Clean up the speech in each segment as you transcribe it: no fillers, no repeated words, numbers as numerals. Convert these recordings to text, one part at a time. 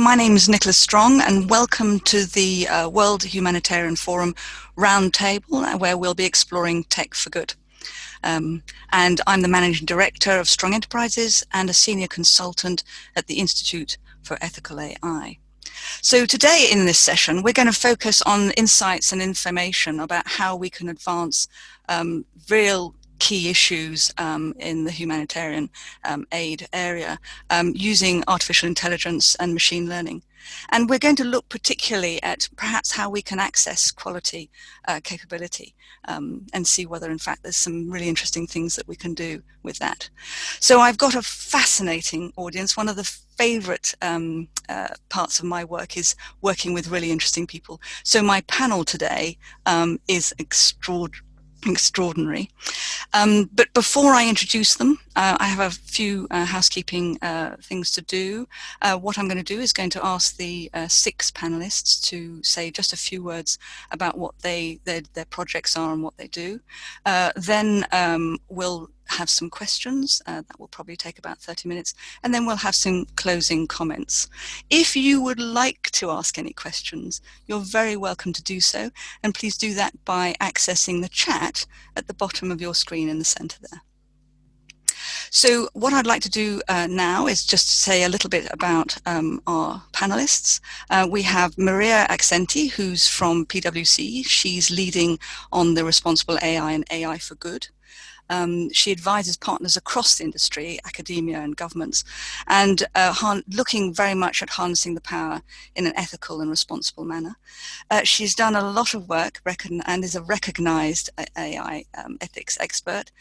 my name is Nicola Strong, and welcome to the World Humanitarian Forum Roundtable, where we'll be exploring tech for good. And I'm the Managing Director of Strong Enterprises and a Senior Consultant at the Institute for Ethical AI. So today in this session, we're going to focus on insights and information about how we can advance real key issues in the humanitarian aid area using artificial intelligence and machine learning. And we're going to look particularly at perhaps how we can access quality capability and see whether in fact there's some really interesting things that we can do with that. So I've got a fascinating audience. One of the favorite parts of my work is working with really interesting people. So my panel today is extraordinary. But before I introduce them, I have a few housekeeping things to do. What I'm going to do is going to ask the 6 panelists to say just a few words about what their projects are and what they do. Then we'll have some questions that will probably take about 30 minutes, and then we'll have some closing comments. If you would like to ask any questions, you're very welcome to do so, and please do that by accessing the chat at the bottom of your screen in the center there. So what I'd like to do now is just say a little bit about our panelists. We have Maria Axente, who's from PwC. She's leading on the responsible AI and AI for good. She advises partners across the industry, academia and governments, and looking very much at harnessing the power in an ethical and responsible manner. She's done a lot of work and is a recognized AI ethics expert.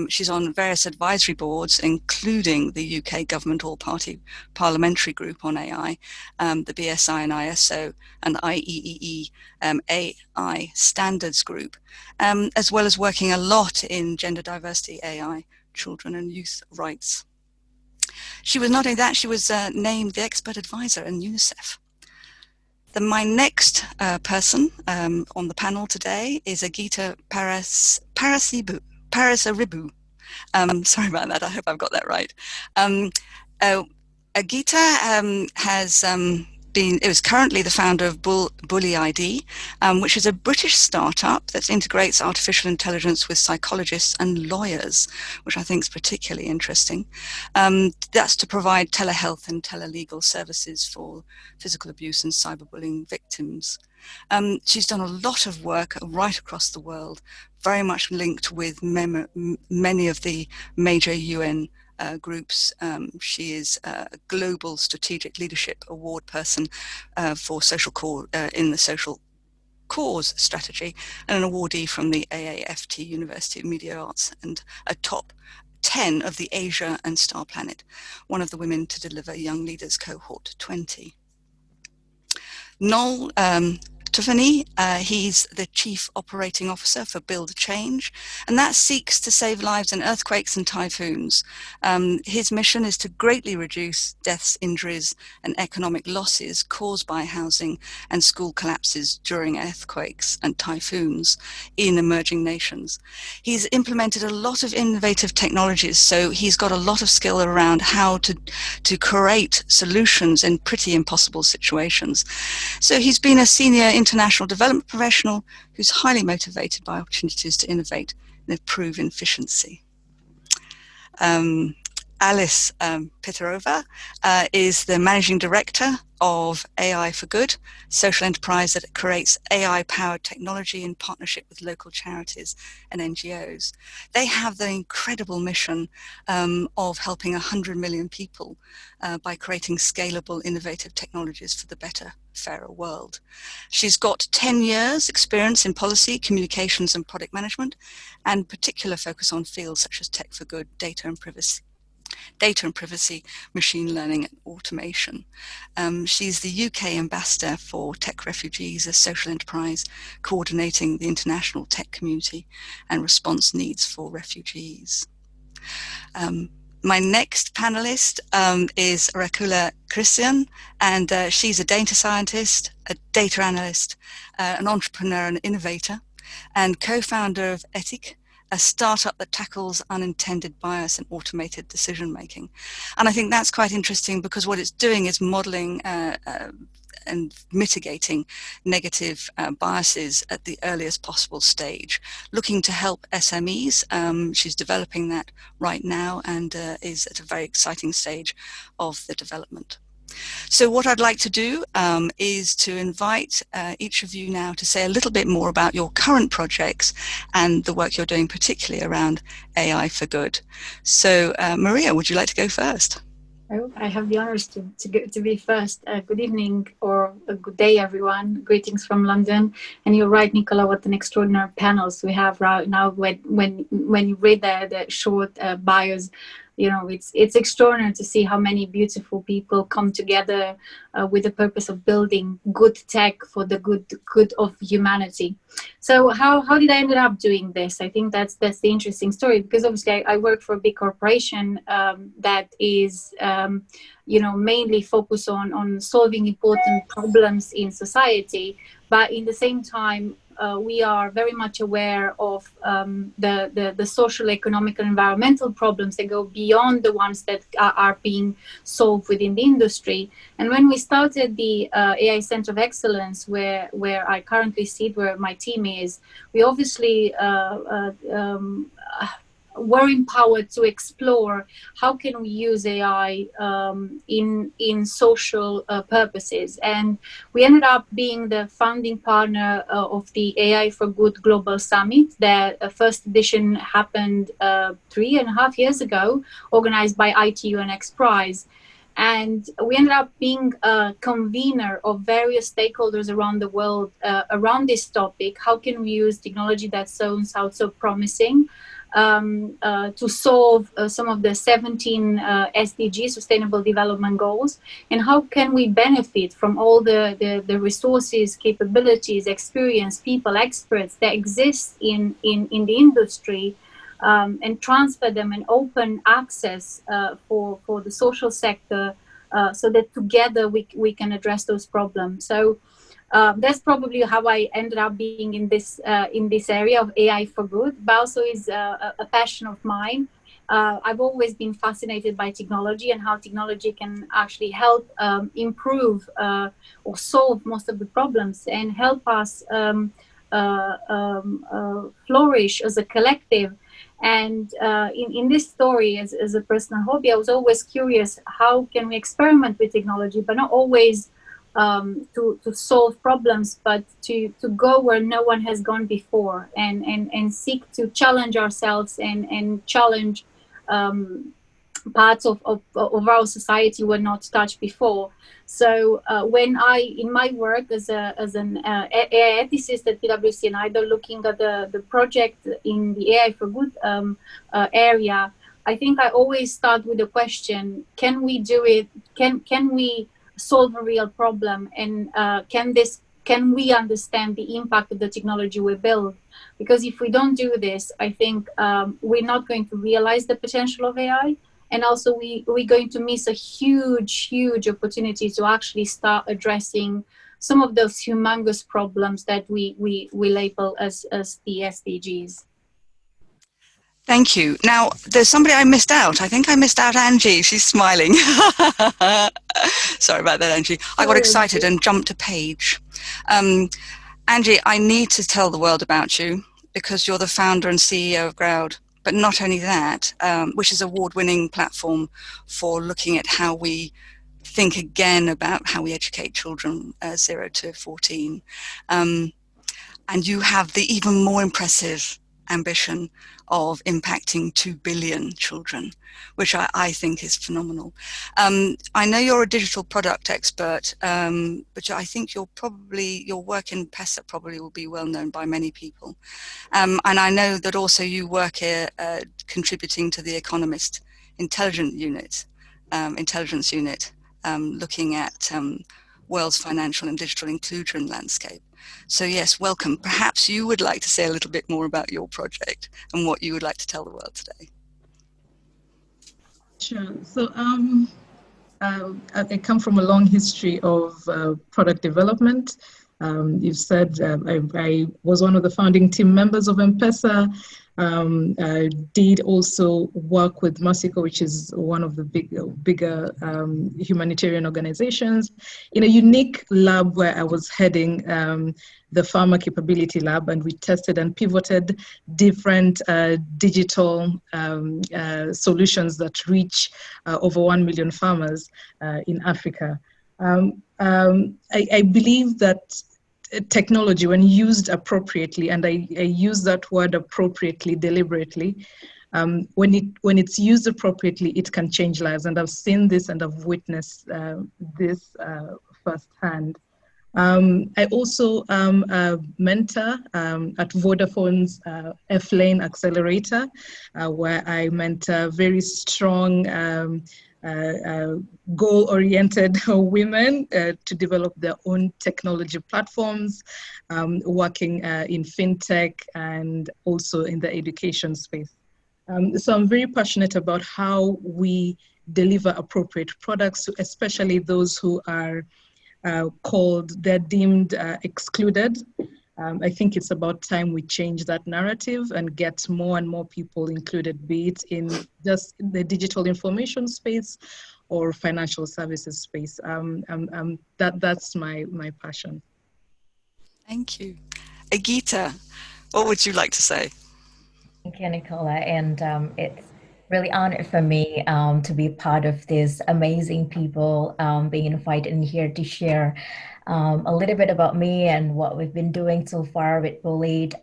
She's on various advisory boards, including the UK Government All-Party Parliamentary Group on AI, the BSI and ISO, and IEEE AI Standards Group, as well as working a lot in gender diversity, AI, children and youth rights. She was not only that, she was named the expert advisor in UNICEF. My next person on the panel today is Gita Parisibu. Sorry about that, I hope I've got that right. Gita is currently the founder of Bullyid, which is a British startup that integrates artificial intelligence with psychologists and lawyers, which I think is particularly interesting. That's to provide telehealth and telelegal services for physical abuse and cyberbullying victims. She's done a lot of work right across the world, very much linked with many of the major UN groups. She is a global strategic leadership award person for social in the social cause strategy, and an awardee from the AAFT University of Media Arts, and a top 10 of the Asia and Star Planet, one of the women to deliver Young Leaders Cohort 20. Noll Tufani, he's the Chief Operating Officer for Build Change, and that seeks to save lives in earthquakes and typhoons. His mission is to greatly reduce deaths, injuries, and economic losses caused by housing and school collapses during earthquakes and typhoons in emerging nations. He's implemented a lot of innovative technologies, so he's got a lot of skill around how to create solutions in pretty impossible situations. So he's been a senior international development professional who's highly motivated by opportunities to innovate and improve efficiency. Alice Piterova is the Managing Director of AI for Good, social enterprise that creates AI-powered technology in partnership with local charities and NGOs. They have the incredible mission of helping 100 million people by creating scalable, innovative technologies for the better, fairer world. She's got 10 years experience in policy, communications and product management, and particular focus on fields such as tech for good, data and privacy, machine learning and automation. She's the UK ambassador for Tech Refugees, a social enterprise coordinating the international tech community and response needs for refugees. My next panelist is Rakula Christian, and she's a data scientist, a data analyst, an entrepreneur and innovator, and co-founder of Etiq, a startup that tackles unintended bias and automated decision making. And I think that's quite interesting because what it's doing is modeling and mitigating negative biases at the earliest possible stage, looking to help SMEs. She's developing that right now and is at a very exciting stage of the development. So what I'd like to do is to invite each of you now to say a little bit more about your current projects and the work you're doing, particularly around AI for good. So Maria, would you like to go first? I have the honors to be first. Good evening or good day, everyone. Greetings from London. And you're right, Nicola, what an extraordinary panels we have right now. When you read the short bios, you know, it's extraordinary to see how many beautiful people come together with the purpose of building good tech for the good of humanity. So how did I end up doing this? I think that's the interesting story, because obviously I work for a big corporation that is you know, mainly focused on solving important problems in society, but in the same time we are very much aware of the social, economic, and environmental problems that go beyond the ones that are being solved within the industry. And when we started the AI Center of Excellence, where I currently sit, where my team is, we obviously were empowered to explore how can we use AI in social purposes. And we ended up being the founding partner of the AI for Good Global Summit. The first edition happened 3.5 years ago, organized by ITU and X Prize. And we ended up being a convener of various stakeholders around the world around this topic. How can we use technology that sounds out so promising to solve some of the 17 SDG, Sustainable Development Goals, and how can we benefit from all the resources, capabilities, experience, people, experts that exist in the industry, and transfer them and open access for the social sector, so that together we can address those problems. So that's probably how I ended up being in this area of AI for good, but also is a passion of mine. I've always been fascinated by technology and how technology can actually help improve or solve most of the problems and help us flourish as a collective. And in this story, as a personal hobby, I was always curious, how can we experiment with technology, but not always to solve problems, but to go where no one has gone before, and seek to challenge ourselves and challenge parts of our society were not touched before. So when in my work as an AI ethicist at PwC, and either looking at the project in the AI for Good area, I think I always start with the question: can we do it? Can we solve a real problem? And can we understand the impact of the technology we build? Because if we don't do this, I think we're not going to realize the potential of AI. And also we're going to miss a huge opportunity to actually start addressing some of those humongous problems that we label as the SDGs. Thank you. Now, there's somebody I missed out. I think I missed out Angie. She's smiling. Sorry about that, Angie. I got excited and jumped a page. Angie, I need to tell the world about you because you're the founder and CEO of Ground. But not only that, which is an award-winning platform for looking at how we think again about how we educate children 0 to 14. And you have the even more impressive ambition of impacting 2 billion children, which I think is phenomenal. I know you're a digital product expert, but I think your work in PESA probably will be well known by many people. And I know that also you work here contributing to the Economist intelligence unit, looking at world's financial and digital inclusion landscape. So yes, welcome. Perhaps you would like to say a little bit more about your project and what you would like to tell the world today. Sure. So I come from a long history of product development. You've said I was one of the founding team members of M-Pesa. Did also work with Mexico, which is one of the bigger humanitarian organizations, in a unique lab where I was heading the Farmer Capability Lab, and we tested and pivoted different digital solutions that reach over 1 million farmers in Africa. I believe that technology, when used appropriately, and I use that word appropriately, deliberately, when it's used appropriately, it can change lives. And I've seen this and I've witnessed this firsthand. I also am a mentor at Vodafone's F-Lane Accelerator, where I mentor very strong goal-oriented women to develop their own technology platforms, working in fintech and also in the education space. So I'm very passionate about how we deliver appropriate products, especially those who are they're deemed excluded. I think it's about time we change that narrative and get more and more people included, be it in just the digital information space or financial services space. That's my passion. Thank you. Angita, what would you like to say? Thank you, Nicola. And it's really honored for me to be part of this amazing people being invited in here to share a little bit about me and what we've been doing so far with Bullyid.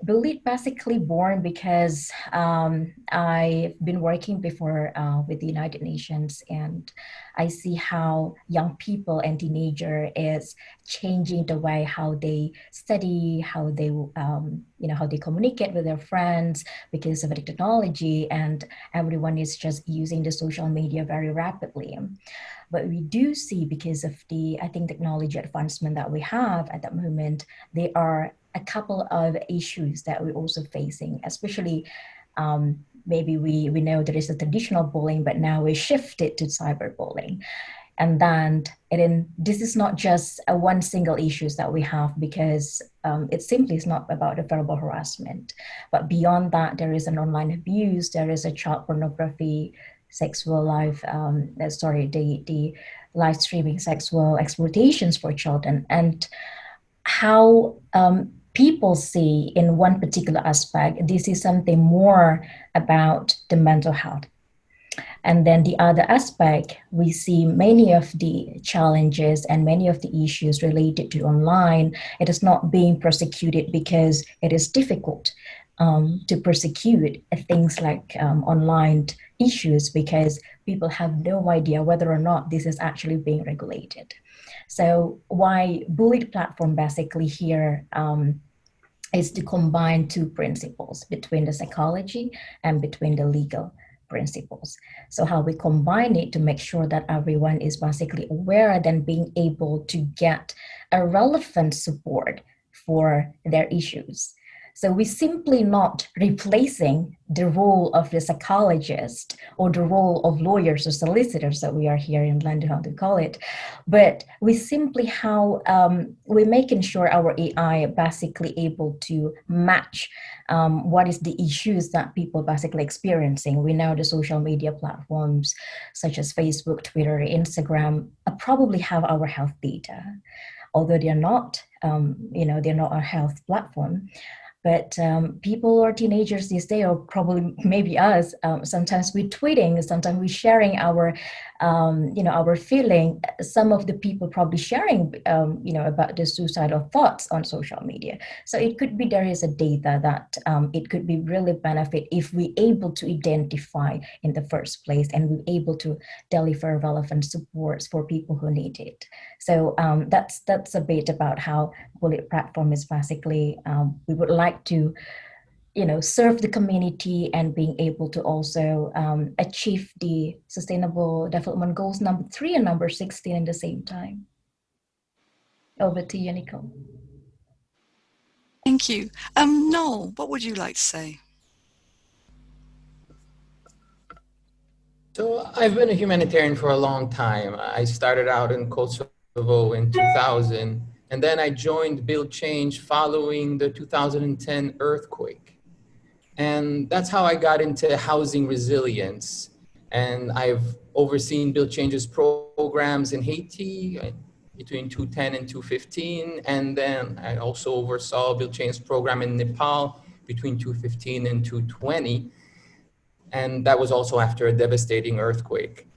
Bullyid basically born because I've been working before with the United Nations, and I see how young people and teenager is changing the way how they study, how they how they communicate with their friends because of the technology, and everyone is just using the social media very rapidly. But we do see, because of the, I think, technology advancement that we have at that moment, there are a couple of issues that we're also facing, especially maybe we know there is a traditional bullying, but now we shifted to cyberbullying. And then this is not just a one single issues that we have, because it simply is not about the verbal harassment. But beyond that, there is an online abuse, there is a child pornography, sexual the live streaming sexual exploitations for children, and how people see in one particular aspect, this is something more about the mental health. And then the other aspect, we see many of the challenges and many of the issues related to online. It is not being prosecuted because it is difficult to prosecute things like online issues, because people have no idea whether or not this is actually being regulated. So why Bullyid platform basically here is to combine two principles between the psychology and between the legal principles. So how we combine it to make sure that everyone is basically aware and then being able to get a relevant support for their issues. So we're simply not replacing the role of the psychologist or the role of lawyers or solicitors that we are here in London, how to call it, but we simply how we're making sure our AI basically able to match what is the issues that people basically experiencing. We know the social media platforms such as Facebook, Twitter, Instagram probably have our health data, although they're not, they're not a health platform. But people or teenagers these days, or probably maybe us, sometimes we're tweeting, sometimes we're sharing our, our feeling. Some of the people probably sharing, about the suicidal thoughts on social media. So it could be there is a data that it could be really benefit if we're able to identify in the first place and we're able to deliver relevant supports for people who need it. So that's a bit about how Bullyid platform is basically, we would like to, serve the community and being able to also achieve the Sustainable Development Goals number 3 and number 16 at the same time. Over to you, Nicola. Thank you. Noll, what would you like to say? So I've been a humanitarian for a long time. I started out in Kosovo in 2000, and then I joined Build Change following the 2010 earthquake. And that's how I got into housing resilience. And I've overseen build changes programs in Haiti between 2010 and 2015. And then I also oversaw a build change program in Nepal between 2015 and 2020. And that was also after a devastating earthquake.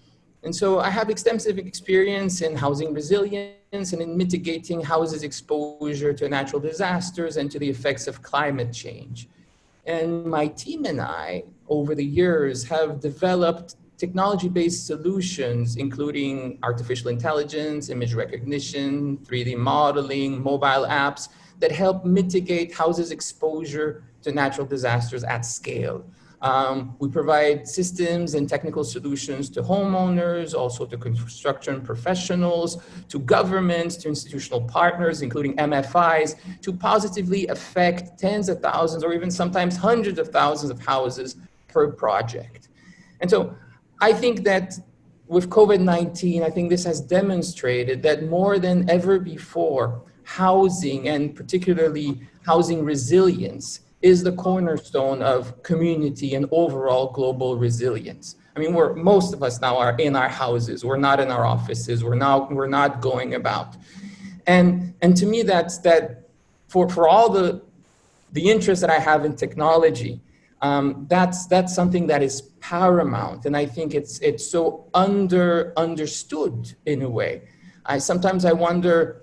And so I have extensive experience in housing resilience and in mitigating houses' exposure to natural disasters and to the effects of climate change. And my team and I, over the years, have developed technology-based solutions, including artificial intelligence, image recognition, 3D modeling, mobile apps that help mitigate houses' exposure to natural disasters at scale. We provide systems and technical solutions to homeowners, also to construction professionals, to governments, to institutional partners, including MFIs, to positively affect tens of thousands or even sometimes hundreds of thousands of houses per project. And so I think that with COVID-19, I think this has demonstrated that more than ever before, housing and particularly housing resilience is the cornerstone of community and overall global resilience. I mean, most of us now are in our houses. We're not in our offices. We're not going about. And to me, that's that for all the interest that I have in technology, that's something that is paramount. And I think it's so understood in a way. Sometimes I wonder,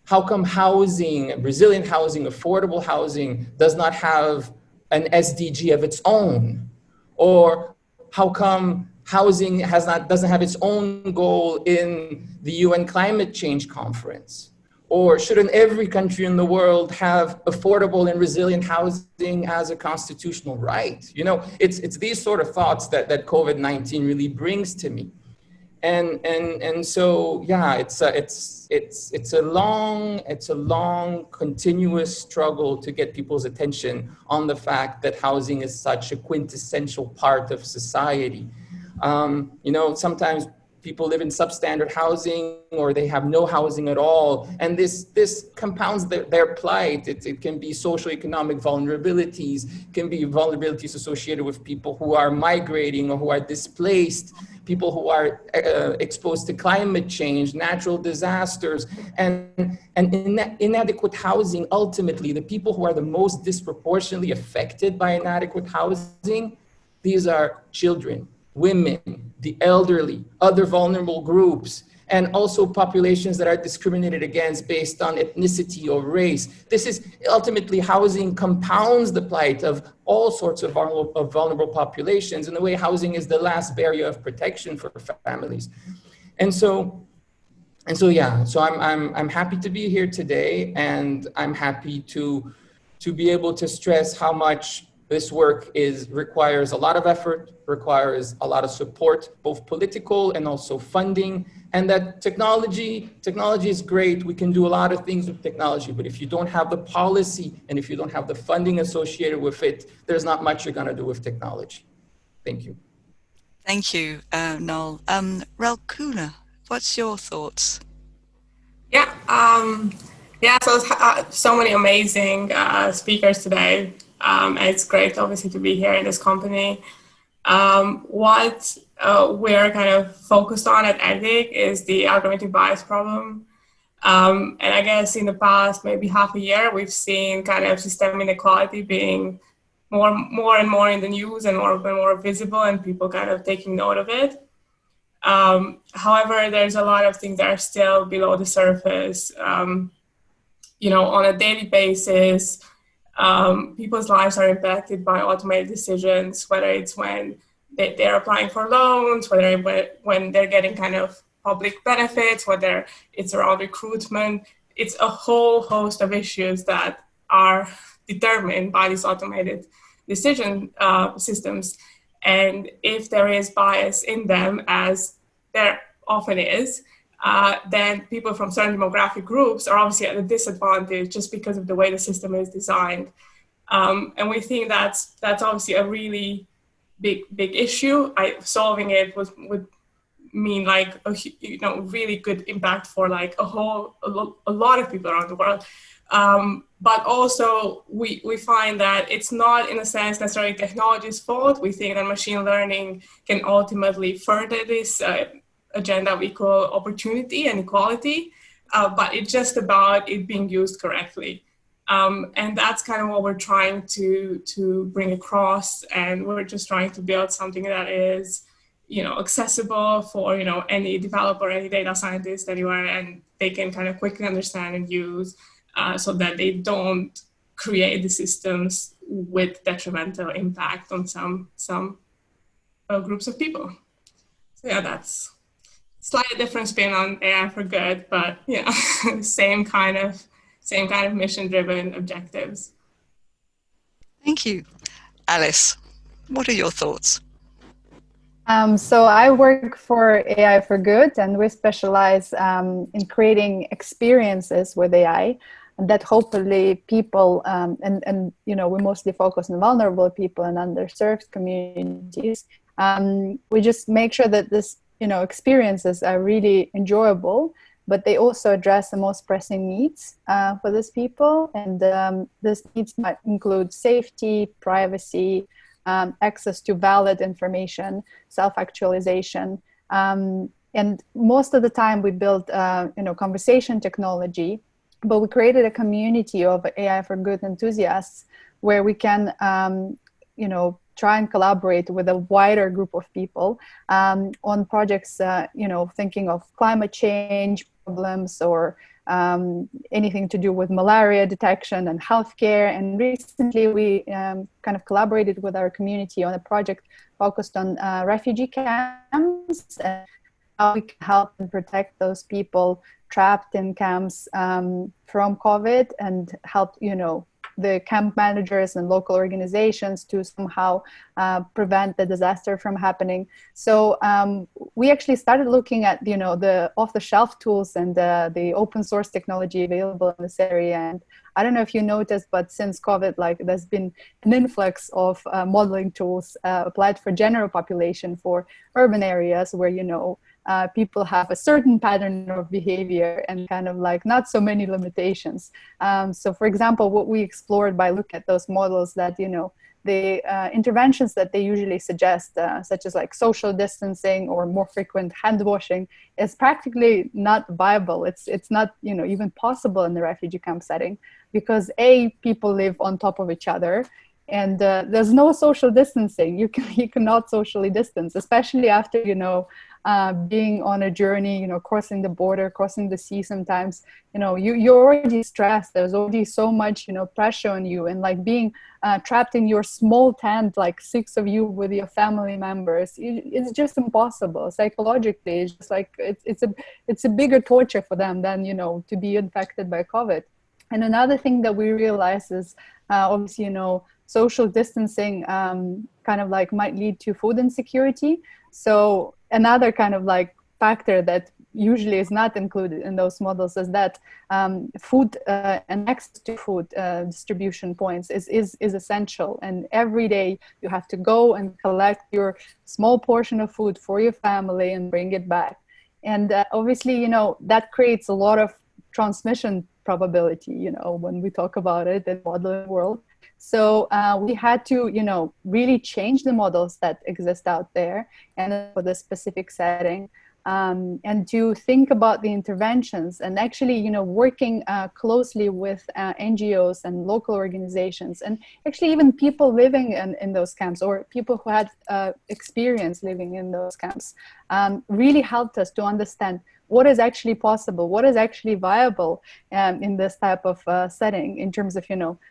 how come housing, resilient housing, affordable housing does not have an SDG of its own? Or how come housing doesn't have its own goal in the UN Climate Change Conference? Or shouldn't every country in the world have affordable and resilient housing as a constitutional right? You know, it's these sort of thoughts that COVID-19 really brings to me. And so, yeah, it's a long continuous struggle to get people's attention on the fact that housing is such a quintessential part of society. You know, sometimes people live in substandard housing or they have no housing at all. And this compounds their plight. It can be socioeconomic vulnerabilities, can be vulnerabilities associated with people who are migrating or who are displaced, people who are exposed to climate change, natural disasters, and inadequate housing. Ultimately, the people who are the most disproportionately affected by inadequate housing, these are children, women, the elderly, other vulnerable groups, and also populations that are discriminated against based on ethnicity or race. This is ultimately, housing compounds the plight of all sorts of vulnerable populations. In a way, housing is the last barrier of protection for families. And so yeah, so I'm happy to be here today, and I'm happy to be able to stress how much this work requires a lot of effort, requires a lot of support, both political and also funding, and that technology is great. We can do a lot of things with technology, but if you don't have the policy and if you don't have the funding associated with it, there's not much you're gonna do with technology. Thank you. Thank you, Noll. Rakula, what's your thoughts? Yeah, so many amazing speakers today. And it's great, obviously, to be here in this company. What we're kind of focused on at Etiq is the algorithmic bias problem. And I guess in the past, maybe half a year, we've seen kind of system inequality being more and more in the news and more visible, and people kind of taking note of it. However, there's a lot of things that are still below the surface. You know, on a daily basis, people's lives are impacted by automated decisions, whether it's when they're applying for loans, when they're getting kind of public benefits, whether it's around recruitment. It's a whole host of issues that are determined by these automated decision systems. And if there is bias in them, as there often is, then people from certain demographic groups are obviously at a disadvantage just because of the way the system is designed. And we think that's obviously a really big issue. Solving it would mean like a really good impact for like a lot of people around the world. But also we find that it's not, in a sense, necessarily technology's fault. We think that machine learning can ultimately further this agenda of equal opportunity and equality, but it's just about it being used correctly. And that's kind of what we're trying to bring across, and we're just trying to build something that is, accessible for, any developer, any data scientist, anywhere, and they can kind of quickly understand and use, so that they don't create the systems with detrimental impact on some groups of people. So yeah, that's slightly different spin on AI for good, but yeah, same kind of mission-driven objectives. Thank you. Alice, what are your thoughts? So I work for AI for Good, and we specialize in creating experiences with AI that hopefully people, and we mostly focus on vulnerable people and underserved communities. We just make sure that this, experiences are really enjoyable, but they also address the most pressing needs for these people. And these needs might include safety, privacy, access to valid information, self-actualization. And most of the time we build, conversation technology, but we created a community of AI for Good enthusiasts where we can, try and collaborate with a wider group of people on projects, thinking of climate change problems or anything to do with malaria detection and healthcare. And recently we kind of collaborated with our community on a project focused on refugee camps and how we can help and protect those people trapped in camps from COVID, and help, the camp managers and local organizations to somehow prevent the disaster from happening. So we actually started looking at, the off-the-shelf tools and the open source technology available in this area. And I don't know if you noticed, but since COVID, there's been an influx of modeling tools applied for general population for urban areas where, people have a certain pattern of behavior and kind of not so many limitations. So for example, what we explored by looking at those models that, the interventions that they usually suggest, such as social distancing or more frequent hand washing, is practically not viable. It's not, even possible in the refugee camp setting, because people live on top of each other. And there's no social distancing. You cannot socially distance, especially after, being on a journey, crossing the border, crossing the sea sometimes, you're already stressed. There's already so much, pressure on you. And being trapped in your small tent, 6 of you with your family members, it's just impossible. Psychologically, it's just it's a bigger torture for them than, to be infected by COVID. And another thing that we realize is obviously, social distancing kind of might lead to food insecurity. So another kind of factor that usually is not included in those models is that food and access to food distribution points is essential. And every day you have to go and collect your small portion of food for your family and bring it back. And obviously, that creates a lot of transmission probability, when we talk about it in the modeling world. So we had to, really change the models that exist out there and for the specific setting, and to think about the interventions and actually, working closely with NGOs and local organizations, and actually even people living in those camps or people who had experience living in those camps, really helped us to understand what is actually possible, what is actually viable in this type of setting in terms of,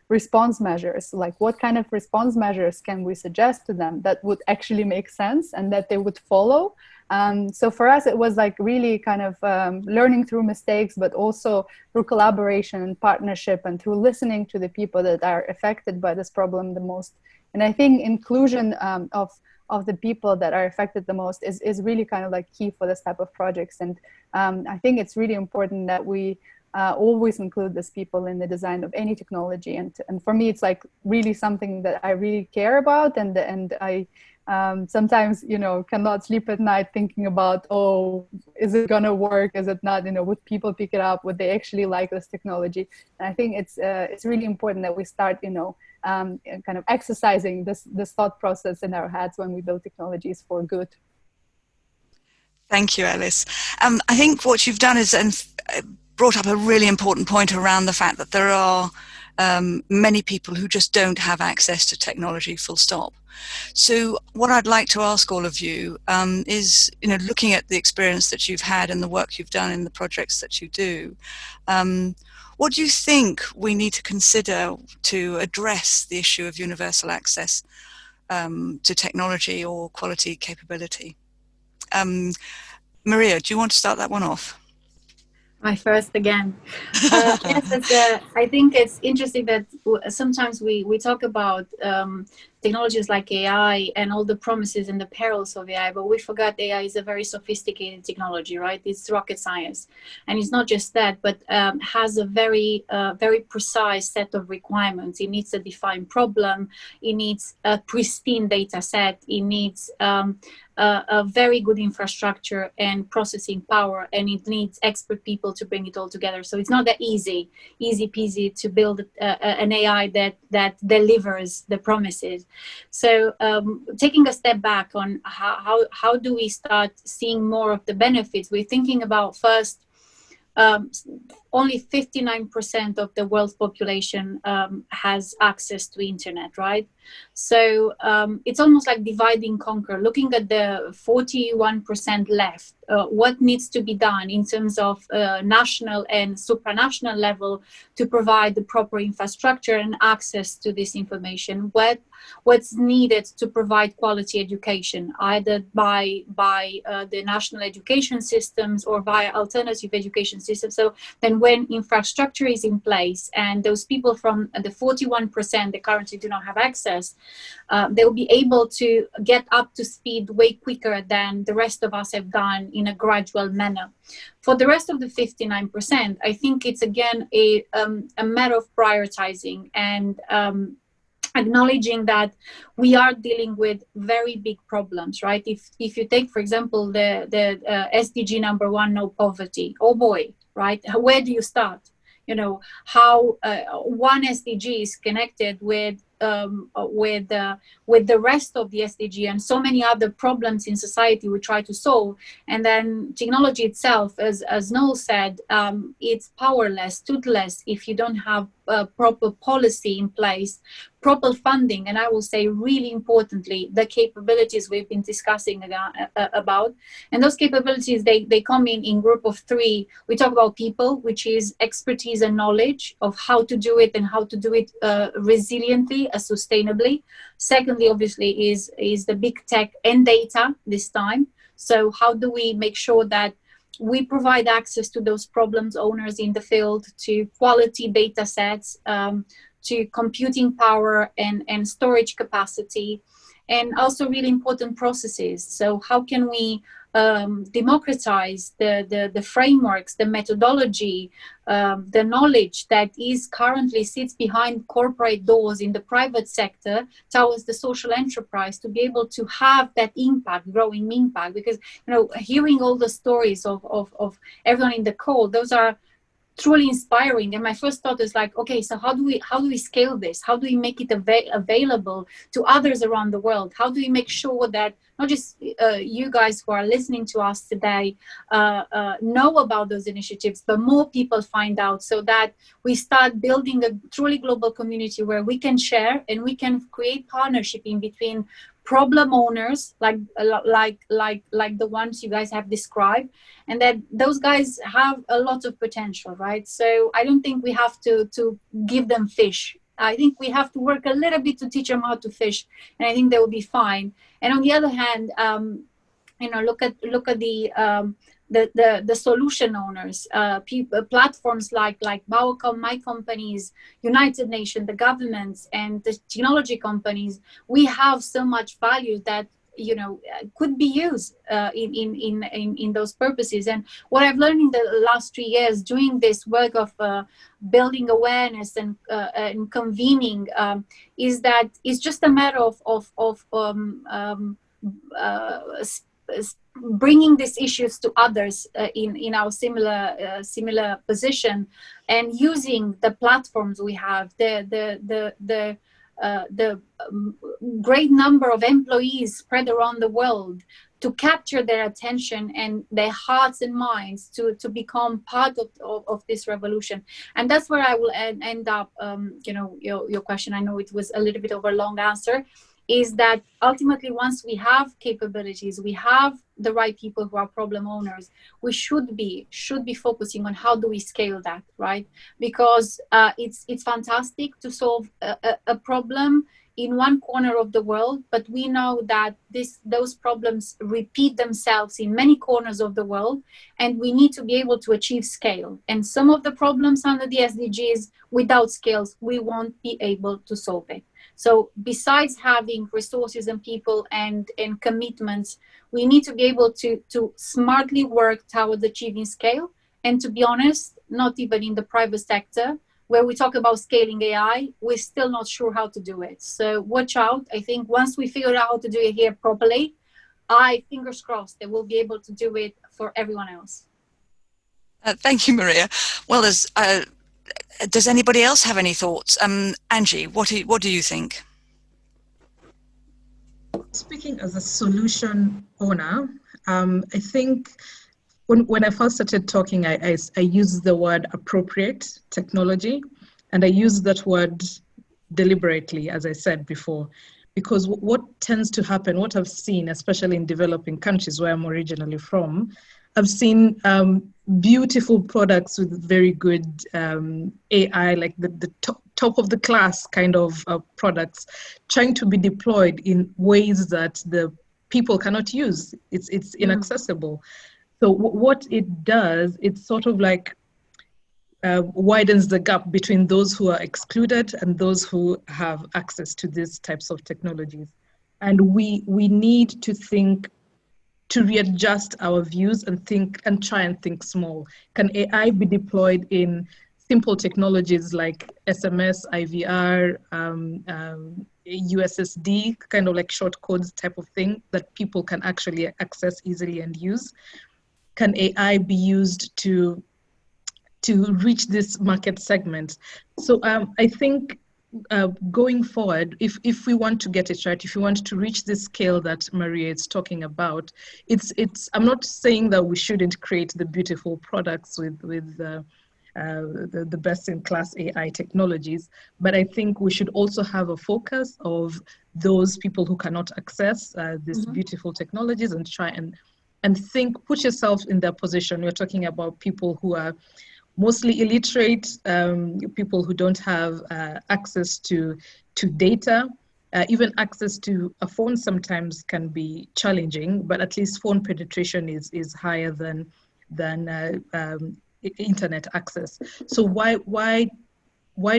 response measures. What kind of response measures can we suggest to them that would actually make sense and that they would follow? So for us, it was really kind of learning through mistakes, but also through collaboration and partnership and through listening to the people that are affected by this problem the most. And I think inclusion of the people that are affected the most is really kind of key for this type of projects. And I think it's really important that we always include these people in the design of any technology. And for me, it's really something that I really care about, and I sometimes, you know, cannot sleep at night thinking about, oh, is it gonna work? Is it not? You know, would people pick it up? Would they actually like this technology? And I think it's really important that we start, you know, kind of exercising this thought process in our heads when we build technologies for good. Thank you, Alice. I think what you've done is brought up a really important point around the fact that there are many people who just don't have access to technology, full stop. So what I'd like to ask all of you is, you know, looking at the experience that you've had and the work you've done in the projects that you do, what do you think we need to consider to address the issue of universal access to technology or quality capability? Maria, do you want to start that one off? My first again. Yes, I think it's interesting that sometimes we talk about technologies like AI and all the promises and the perils of AI, but we forgot AI is a very sophisticated technology, right? It's rocket science. And it's not just that, but has a very precise set of requirements. It needs a defined problem. It needs a pristine data set. It needs a very good infrastructure and processing power, and it needs expert people to bring it all together. So it's not that easy peasy to build an AI that delivers the promises. So taking a step back on how do we start seeing more of the benefits, we're thinking about first, only 59% of the world's population has access to internet, right? So it's almost like divide and conquer. Looking at the 41% left, what needs to be done in terms of national and supranational level to provide the proper infrastructure and access to this information? What's needed to provide quality education, either by the national education systems or via alternative education systems? So then when infrastructure is in place and those people from the 41% that currently do not have access, they will be able to get up to speed way quicker than the rest of us have done in a gradual manner. For the rest of the 59%, I think it's again a matter of prioritizing and acknowledging that we are dealing with very big problems, right? If you take, for example, the SDG number 1, no poverty, oh boy, right? Where do you start? You know, how one SDG is connected with the rest of the SDG and so many other problems in society we try to solve. And then technology itself, as Noll said, it's powerless, toothless if you don't have proper policy in place, proper funding, and I will say really importantly, the capabilities we've been discussing about. And those capabilities, they come in group of 3. We talk about people, which is expertise and knowledge of how to do it and how to do it resiliently, sustainably. Secondly, obviously, is the big tech and data this time. So how do we make sure that we provide access to those problems owners in the field, to quality data sets, to computing power and storage capacity, and also really important processes. So how can we democratize the frameworks, the methodology, the knowledge that is currently sits behind corporate doors in the private sector towards the social enterprise to be able to have that impact, growing impact? Because, you know, hearing all the stories of everyone in the call, those are truly inspiring. And my first thought is like, okay, so how do we scale this? How do we make it available to others around the world? How do we make sure that not just you guys who are listening to us today know about those initiatives, but more people find out, so that we start building a truly global community where we can share and we can create partnership in between problem owners like the ones you guys have described, and that those guys have a lot of potential, right? So I don't think we have to give them fish. I think we have to work a little bit to teach them how to fish, and I think they will be fine. And on the other hand, you know, look at the solution owners, platforms like Baucom, my companies, United Nations, the governments, and the technology companies. We have so much value that could be used in those purposes. And what I've learned in the last 3 years doing this work of building awareness and convening is that it's just a matter of bringing these issues to others in our similar position, and using the platforms we have, the great number of employees spread around the world to capture their attention and their hearts and minds to become part of this revolution. And that's where I will end up, your question. I know it was a little bit of a long answer, is that ultimately once we have capabilities, we have the right people who are problem owners, we should be focusing on how do we scale that, right? Because it's fantastic to solve a problem in one corner of the world, but we know that those problems repeat themselves in many corners of the world, and we need to be able to achieve scale. And some of the problems under the SDGs, without scales, we won't be able to solve it. So besides having resources and people and commitments, we need to be able to smartly work towards achieving scale. And to be honest, not even in the private sector, where we talk about scaling AI, we're still not sure how to do it. So watch out. I think once we figure out how to do it here properly, fingers crossed, that we'll be able to do it for everyone else. Thank you, Maria. Well, does anybody else have any thoughts? Angie, what do you think? Speaking as a solution owner, I think when I first started talking, I used the word appropriate technology, and I used that word deliberately, as I said before, because what tends to happen, what I've seen, especially in developing countries where I'm originally from, I've seen beautiful products with very good AI, like the top of the class kind of products, trying to be deployed in ways that the people cannot use. It's inaccessible. So what it does, it's sort of like widens the gap between those who are excluded and those who have access to these types of technologies. And we need to think, to readjust our views and try and think small. Can AI be deployed in simple technologies like SMS, IVR, USSD, kind of like short codes type of thing that people can actually access easily and use? Can AI be used to reach this market segment? So I think going forward, if we want to get it right, if we want to reach this scale that Maria is talking about, I'm not saying that we shouldn't create the beautiful products with the best-in-class AI technologies, but I think we should also have a focus of those people who cannot access these beautiful technologies and try and think, put yourself in their position. We're talking about people who are mostly illiterate, people who don't have access to data. Even access to a phone sometimes can be challenging, but at least phone penetration is higher than internet access. So why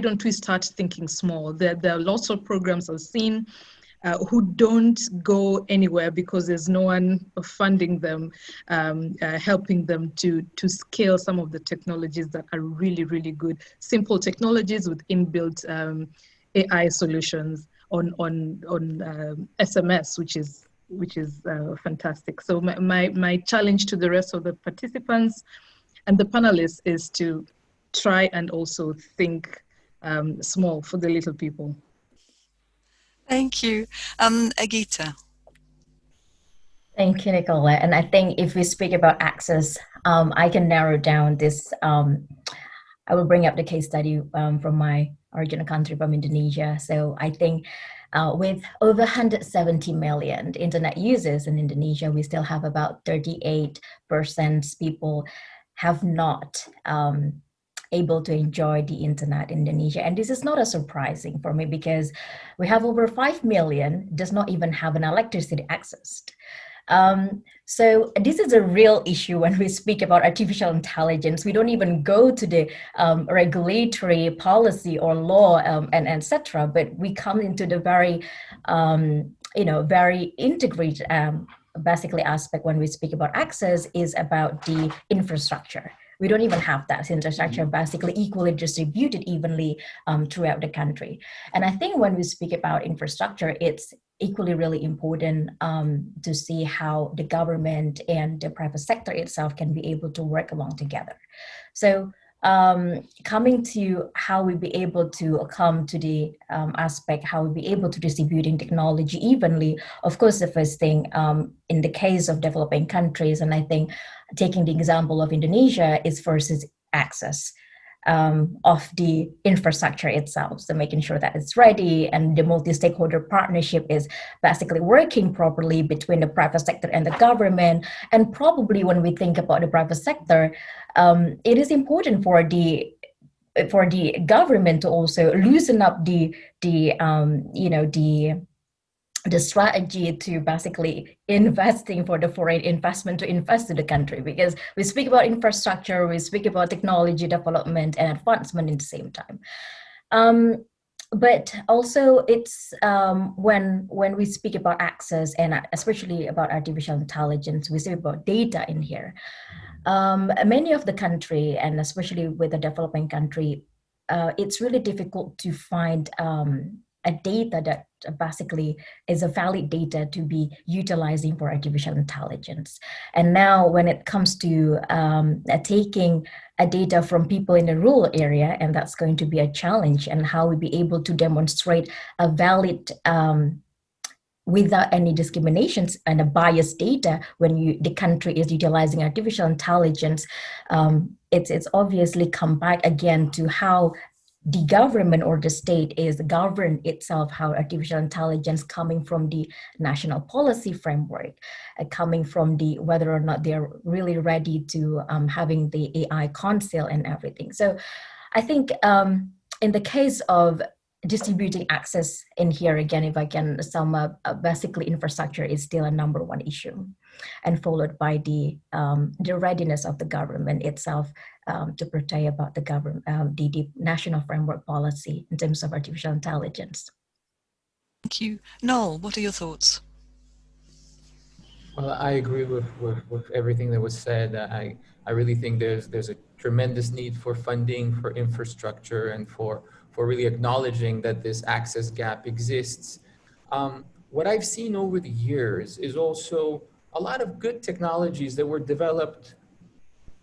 don't we start thinking small? There are lots of programs I've seen who don't go anywhere because there's no one funding them, helping them to scale some of the technologies that are really, really good. Simple technologies with inbuilt AI solutions on SMS, which is fantastic. So my challenge to the rest of the participants and the panelists is to try and also think small for the little people. Thank you. Gita. Thank you, Nicola. And I think if we speak about access, I can narrow down this. I will bring up the case study from my original country, from Indonesia. So I think with over 170 million internet users in Indonesia, we still have about 38% people have not able to enjoy the internet in Indonesia. And this is not as surprising for me because we have over 5 million does not even have an electricity access. So this is a real issue when we speak about artificial intelligence. We don't even go to the regulatory policy or law and etc. But we come into the very very integrated basically aspect when we speak about access is about the infrastructure. We don't even have that infrastructure basically equally distributed evenly throughout the country. And I think when we speak about infrastructure, it's equally really important to see how the government and the private sector itself can be able to work along together. So coming to how we be able to come to the aspect, how we be able to distributing technology evenly. Of course, the first thing in the case of developing countries, and I think taking the example of Indonesia, is first is access of the infrastructure itself. So making sure that it's ready and the multi-stakeholder partnership is basically working properly between the private sector and the government. And probably when we think about the private sector, it is important for the government to also loosen up the strategy to basically investing for the foreign investment to invest in the country, because we speak about infrastructure, we speak about technology development and advancement in the same time. But also it's when we speak about access and especially about artificial intelligence, we speak about data in here. Many of the country, and especially with a developing country, it's really difficult to find a data that basically is a valid data to be utilizing for artificial intelligence. And now when it comes to taking a data from people in the rural area, and that's going to be a challenge, and how we be able to demonstrate a valid without any discriminations and a biased data when the country is utilizing artificial intelligence, it's obviously come back again to how the government or the state is governed itself, how artificial intelligence coming from the national policy framework, coming from the whether or not they're really ready to having the AI council and everything. So I think in the case of distributing access in here, again, if I can sum up, basically infrastructure is still a #1 issue, and followed by the readiness of the government itself to protect about the government, the national framework policy in terms of artificial intelligence. Thank you. Noll, what are your thoughts? Well, I agree with everything that was said. I really think there's a tremendous need for funding, for infrastructure, and for really acknowledging that this access gap exists. What I've seen over the years is also a lot of good technologies that were developed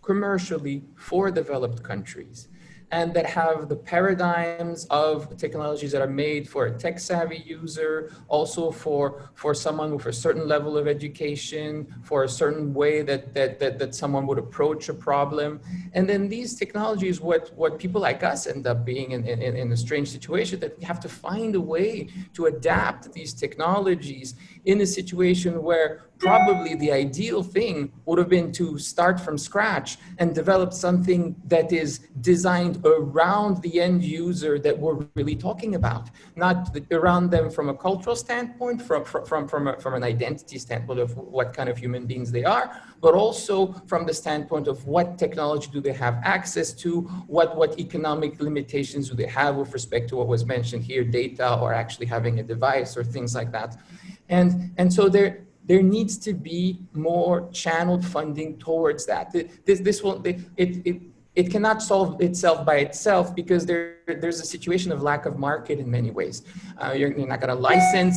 commercially for developed countries, and that have the paradigms of technologies that are made for a tech-savvy user, also for someone with a certain level of education, for a certain way that someone would approach a problem. And then these technologies, what people like us end up being in a strange situation, that we have to find a way to adapt these technologies in a situation where probably the ideal thing would have been to start from scratch and develop something that is designed around the end user that we're really talking about, not around them from a cultural standpoint, from an identity standpoint of what kind of human beings they are, but also from the standpoint of what technology do they have access to, what economic limitations do they have with respect to what was mentioned here, data, or actually having a device or things like that. And so there needs to be more channeled funding towards that. It cannot solve itself by itself, because there's a situation of lack of market in many ways. You're not going to license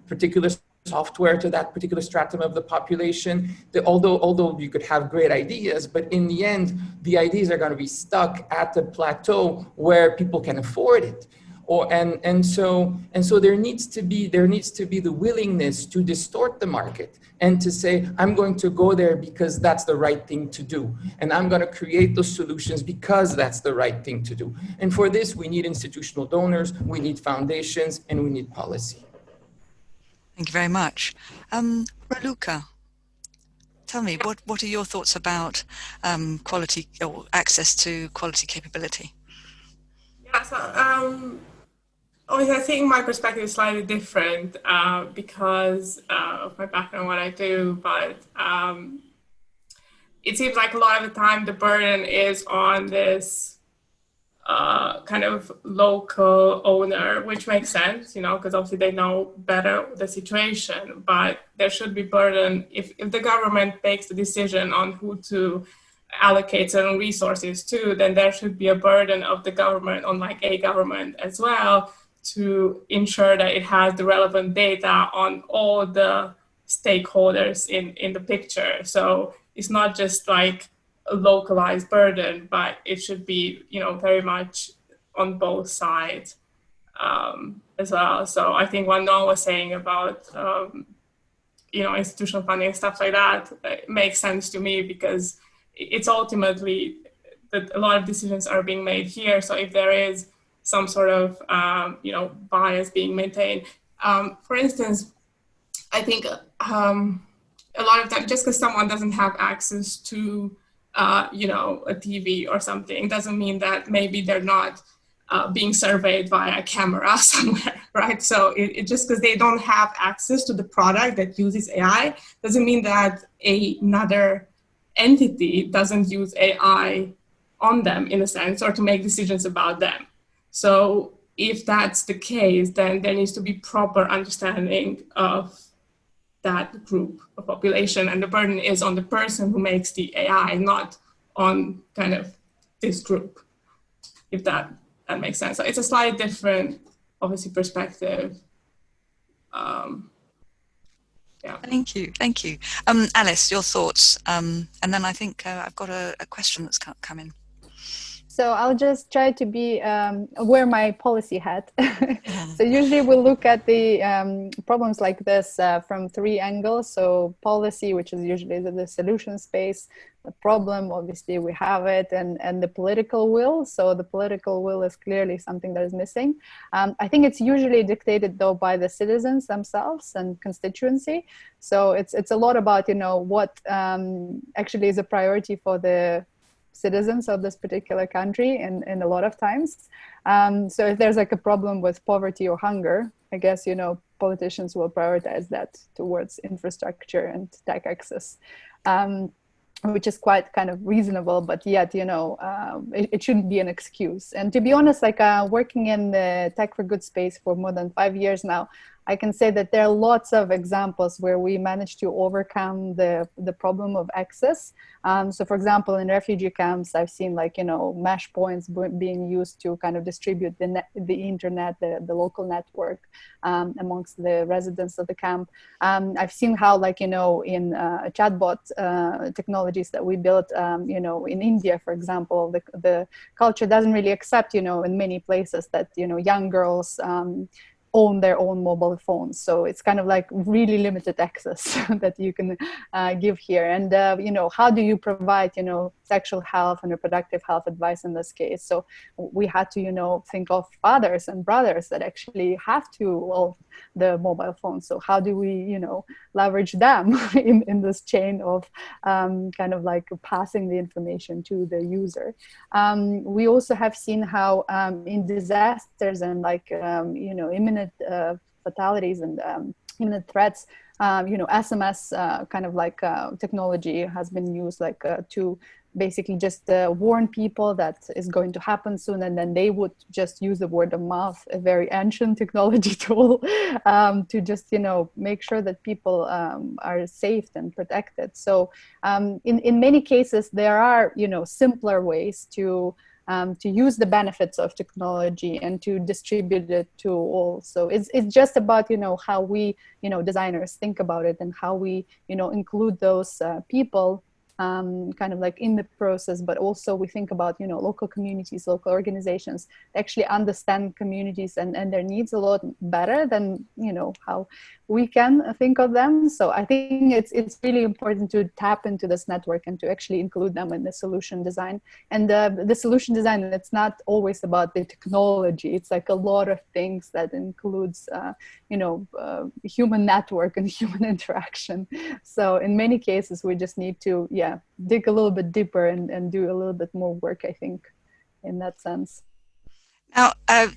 particular software to that particular stratum of the population. Although you could have great ideas, but in the end, the ideas are going to be stuck at the plateau where people can afford it. And so there needs to be the willingness to distort the market and to say, I'm going to go there because that's the right thing to do, and I'm going to create those solutions because that's the right thing to do. And for this, we need institutional donors, we need foundations, and we need policy. Thank you very much. Raluca, tell me, what are your thoughts about quality or access to quality capability? Yeah, so obviously, I think my perspective is slightly different because of my background, what I do, but it seems like a lot of the time the burden is on this kind of local owner, which makes sense, because obviously they know better the situation, but there should be burden. If the government makes the decision on who to allocate certain resources to, then there should be a burden of the government on like a government as well to ensure that it has the relevant data on all the stakeholders in the picture. So it's not just like a localized burden, but it should be, very much on both sides as well. So I think what Noll was saying about, institutional funding and stuff like that makes sense to me, because it's ultimately that a lot of decisions are being made here. So if there is some sort of, bias being maintained, for instance, I think a lot of time, just because someone doesn't have access to, a TV or something, doesn't mean that maybe they're not being surveyed by a camera somewhere, right? So it just because they don't have access to the product that uses AI doesn't mean that another entity doesn't use AI on them, in a sense, or to make decisions about them. So if that's the case, then there needs to be proper understanding of that group of population, and the burden is on the person who makes the AI, not on kind of this group, if that makes sense. So it's a slightly different, obviously, perspective. Yeah. Thank you. Alice, your thoughts, and then I think I've got a question that's come in. So I'll just try to be wear my policy hat. So usually we look at the problems like this from three angles. So policy, which is usually the solution space, the problem, obviously we have it, and the political will. So the political will is clearly something that is missing. I think it's usually dictated though by the citizens themselves and constituency. So it's a lot about, what actually is a priority for the citizens of this particular country in a lot of times. So if there's like a problem with poverty or hunger, I guess, politicians will prioritize that towards infrastructure and tech access, which is quite kind of reasonable, but yet, it shouldn't be an excuse. And to be honest, like working in the tech for good space for more than 5 years now, I can say that there are lots of examples where we managed to overcome the problem of access. So for example, in refugee camps, I've seen mesh points being used to kind of distribute the internet, the local network amongst the residents of the camp. I've seen how in chatbot technologies that we built, in India, for example, the culture doesn't really accept, in many places that, young girls own their own mobile phones. So it's kind of like really limited access that you can give here. And, how do you provide, sexual health and reproductive health advice in this case? So we had to, think of fathers and brothers that actually have to own the mobile phone. So how do we, leverage them in this chain of kind of like passing the information to the user? We also have seen how in disasters and imminent fatalities and imminent threats, SMS kind of like technology has been used to basically just warn people that is going to happen soon, and then they would just use the word of mouth, a very ancient technology tool, to just make sure that people are safe and protected. So in many cases there are simpler ways to use the benefits of technology and to distribute it to all. So it's just about how we designers think about it, and how we include those people kind of like in the process, but also we think about local communities, local organizations actually understand communities and their needs a lot better than how we can think of them. So I think it's really important to tap into this network and to actually include them in the solution design. And the solution design, it's not always about the technology. It's like a lot of things that includes human network and human interaction. So in many cases we just need to dig a little bit deeper and do a little bit more work, I think, in that sense. Now,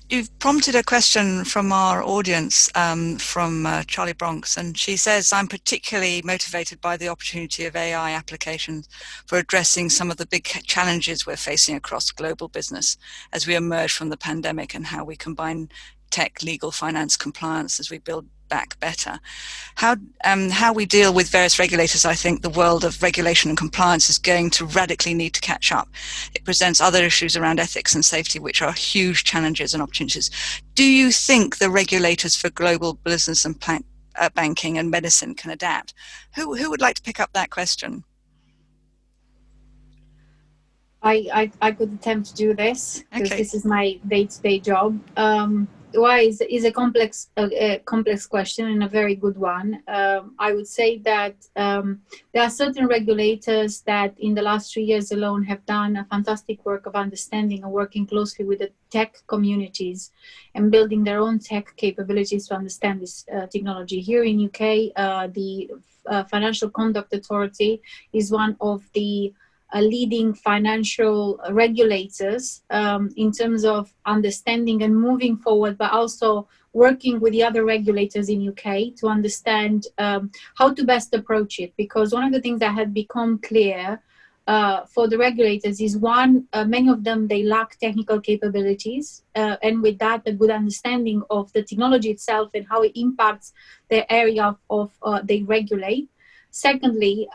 you've prompted a question from our audience, from Charlie Bronx, and she says, I'm particularly motivated by the opportunity of AI applications for addressing some of the big challenges we're facing across global business as we emerge from the pandemic, and how we combine tech, legal, finance, compliance as we build back better. How we deal with various regulators, I think the world of regulation and compliance is going to radically need to catch up. It presents other issues around ethics and safety, which are huge challenges and opportunities. Do you think the regulators for global business and banking and medicine can adapt? Who would like to pick up that question? I could attempt to do this, because Okay. this is my day-to-day job. Why is a complex question, and a very good one. I would say that there are certain regulators that in the last 3 years alone have done a fantastic work of understanding and working closely with the tech communities and building their own tech capabilities to understand this technology. Here in UK, the Financial Conduct Authority is one of the leading financial regulators in terms of understanding and moving forward, but also working with the other regulators in UK to understand how to best approach it. Because one of the things that had become clear for the regulators is, one, many of them, they lack technical capabilities, and with that, a good understanding of the technology itself and how it impacts the area of they regulate. Secondly,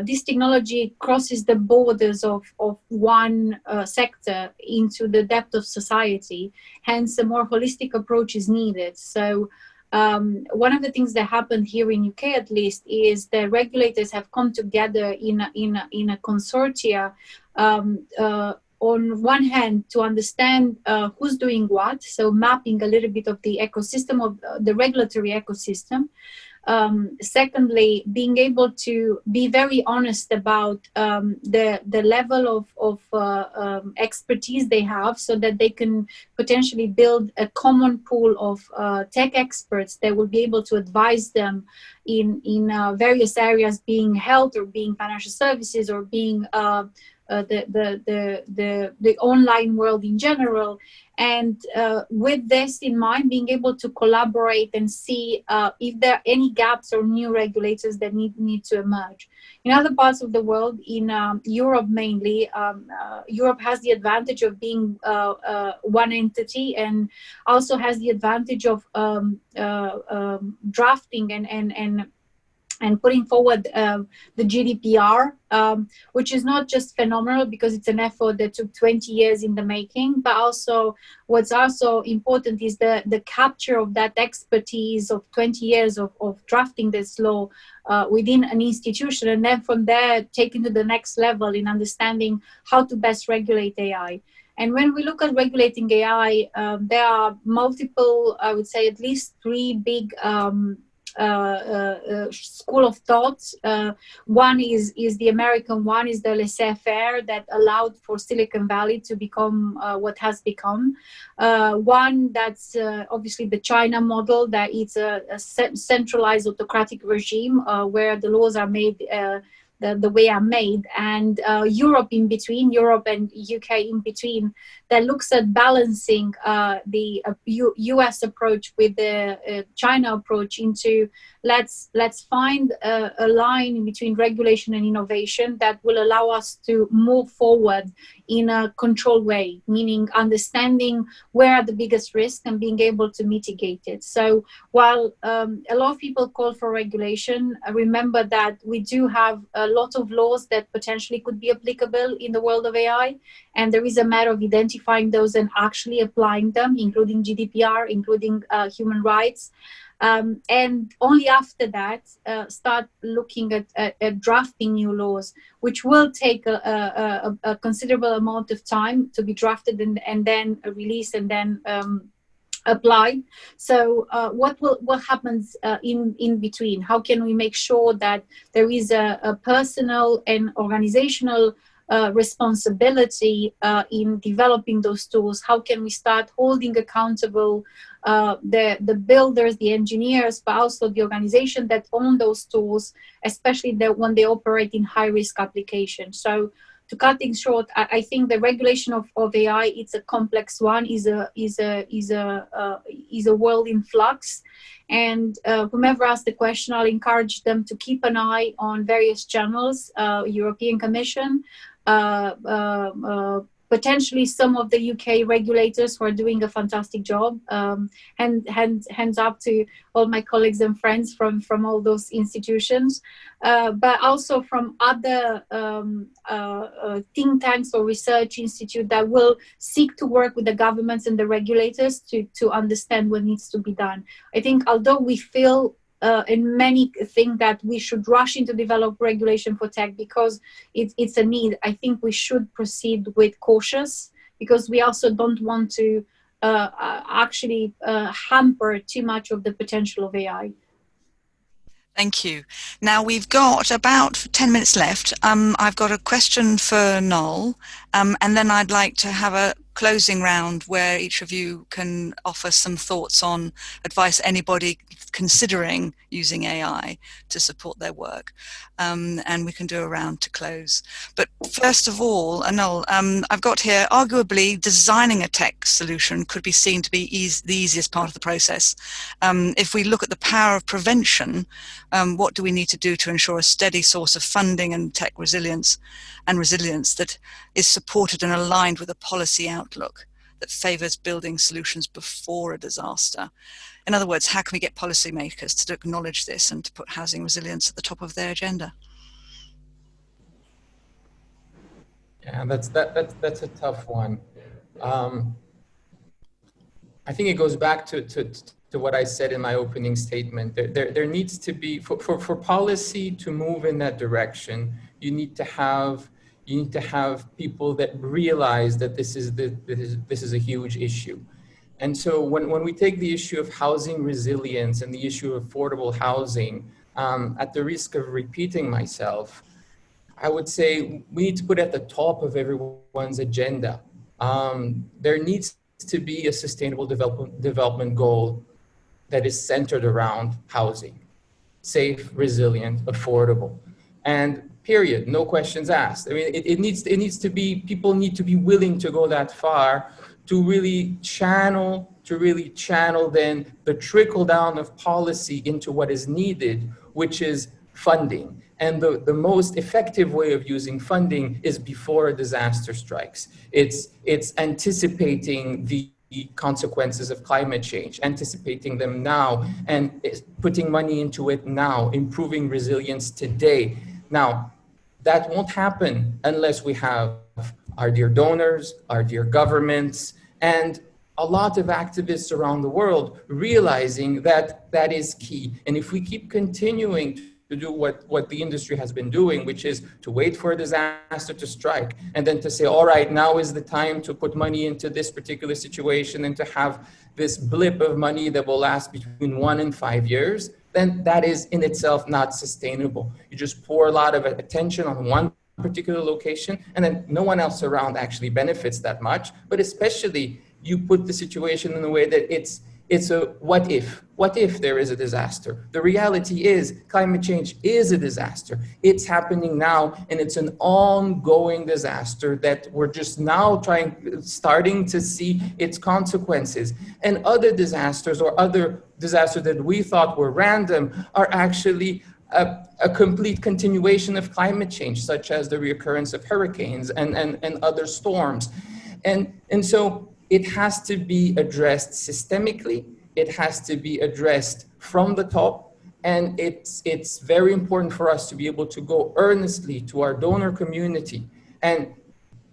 this technology crosses the borders of one sector into the depth of society. Hence, a more holistic approach is needed. So one of the things that happened here in UK, at least, is the regulators have come together in a consortia, on one hand, to understand who's doing what, so mapping a little bit of the ecosystem, of the regulatory ecosystem. Secondly, being able to be very honest about the level of expertise they have, so that they can potentially build a common pool of tech experts that will be able to advise them in various areas, being health or being financial services or being the online world in general. And with this in mind, being able to collaborate and see if there are any gaps or new regulators that need to emerge. In other parts of the world, in Europe mainly, Europe has the advantage of being one entity, and also has the advantage of drafting and putting forward the GDPR, which is not just phenomenal because it's an effort that took 20 years in the making, but also what's also important is the capture of that expertise of 20 years of drafting this law within an institution, and then from there taken to the next level in understanding how to best regulate AI. And when we look at regulating AI, there are multiple, I would say at least three big school of thought. One is the American one, is the laissez-faire that allowed for Silicon Valley to become what has become. One that's obviously the China model, that it's a centralized autocratic regime where the laws are made the way are made, and Europe in between, Europe and UK in between, that looks at balancing the US approach with the China approach into let's find a line in between regulation and innovation that will allow us to move forward in a controlled way, meaning understanding where are the biggest risks and being able to mitigate it. So while a lot of people call for regulation, remember that we do have a lot of laws that potentially could be applicable in the world of AI, and there is a matter of identifying those and actually applying them, including GDPR, including human rights. And only after that, start looking at drafting new laws, which will take a considerable amount of time to be drafted and then released and then applied. So what happens in between? How can we make sure that there is a personal and organizational responsibility in developing those tools? How can we start holding accountable the builders, the engineers, but also the organization that own those tools, especially when they operate in high-risk applications? So to cut things short, I think the regulation of AI, it's a complex one, is a world in flux. And whomever asked the question, I'll encourage them to keep an eye on various channels, European Commission, potentially some of the UK regulators who are doing a fantastic job. And hands up to all my colleagues and friends from all those institutions, but also from other think tanks or research institute that will seek to work with the governments and the regulators to understand what needs to be done. I think although we feel and many think that we should rush into develop regulation for tech because it's a need, I think we should proceed with cautious, because we also don't want to actually hamper too much of the potential of AI. Thank you. Now we've got about 10 minutes left. I've got a question for Noll, and then I'd like to have a closing round where each of you can offer some thoughts on advice anybody considering using AI to support their work, and we can do a round to close. But first of all, Noll, I've got here, arguably designing a tech solution could be seen to be the easiest part of the process. If we look at the power of prevention, what do we need to do to ensure a steady source of funding and tech resilience that is supported and aligned with a policy outlook that favours building solutions before a disaster? In other words, how can we get policymakers to acknowledge this and to put housing resilience at the top of their agenda? Yeah, that's a tough one. I think it goes back to what I said in my opening statement. There needs to be, for policy to move in that direction, you need to have people that realize that this is a huge issue. And so when we take the issue of housing resilience and the issue of affordable housing, at the risk of repeating myself, I would say we need to put it at the top of everyone's agenda. There needs to be a sustainable development goal that is centered around housing, safe, resilient, affordable, and period, no questions asked. I mean, it needs to be, people need to be willing to go that far to really channel then the trickle down of policy into what is needed, which is funding. And the most effective way of using funding is before a disaster strikes. It's anticipating the consequences of climate change, anticipating them now, and putting money into it now, improving resilience today. Now, that won't happen unless we have our dear donors, our dear governments, and a lot of activists around the world realizing that that is key. And if we keep continuing to do what the industry has been doing, which is to wait for a disaster to strike and then to say, all right, now is the time to put money into this particular situation and to have this blip of money that will last between 1 and 5 years, then that is in itself not sustainable. You just pour a lot of attention on one particular location and then no one else around actually benefits that much. But especially you put the situation in a way that it's a what if there is a disaster. The reality is climate change is a disaster. It's happening now, and it's an ongoing disaster that we're just now starting to see its consequences. And other disasters or other disasters that we thought were random are actually a complete continuation of climate change, such as the reoccurrence of hurricanes and other storms. And so it has to be addressed systemically. It has to be addressed from the top. And it's very important for us to be able to go earnestly to our donor community. And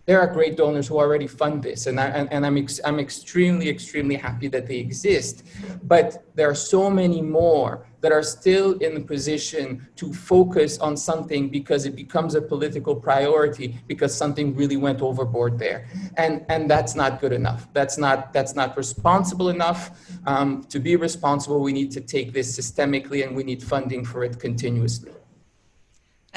there are great donors who already fund this. And I'm extremely happy that they exist. But there are so many more that are still in the position to focus on something because it becomes a political priority because something really went overboard there. And that's not good enough. That's not responsible enough. To be responsible, we need to take this systemically and we need funding for it continuously.